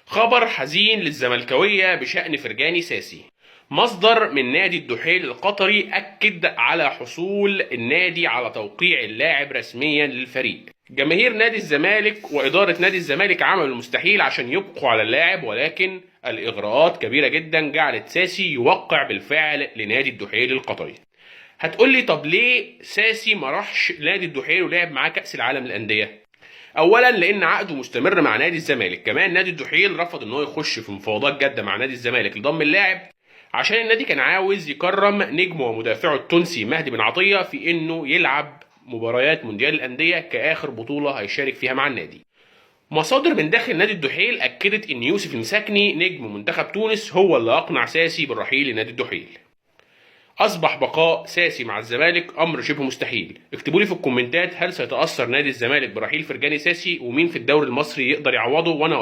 خبر حزين للزملكاوية بشأن فرجاني ساسي. مصدر من نادي الدحيل القطري أكد على حصول النادي على توقيع اللاعب رسميا للفريق. جماهير نادي الزمالك وإدارة نادي الزمالك عملوا المستحيل عشان يبقوا على اللاعب، ولكن الإغراءات كبيرة جدا جعلت ساسي يوقع بالفعل لنادي الدحيل القطري. هتقولي طب ليه ساسي ما راحش نادي الدحيل ولعب معاه كأس العالم للأندية؟ اولا لان عقده مستمر مع نادي الزمالك، كمان نادي الدحيل رفض ان هو يخش في مفاوضات جاده مع نادي الزمالك لضم اللاعب عشان النادي كان عاوز يكرم نجمه ومدافعه التونسي مهدي بن عطيه في انه يلعب مباريات مونديال الانديه كاخر بطوله هيشارك فيها مع النادي. مصادر من داخل نادي الدحيل اكدت ان يوسف المساكني نجم منتخب تونس هو اللي اقنع ساسي بالرحيل لنادي الدحيل. أصبح بقاء ساسي مع الزمالك أمر شبه مستحيل. اكتبوا لي في الكومنتات هل سيتأثر نادي الزمالك برحيل فرجاني ساسي، ومين في الدوري المصري يقدر يعوضه، وأنا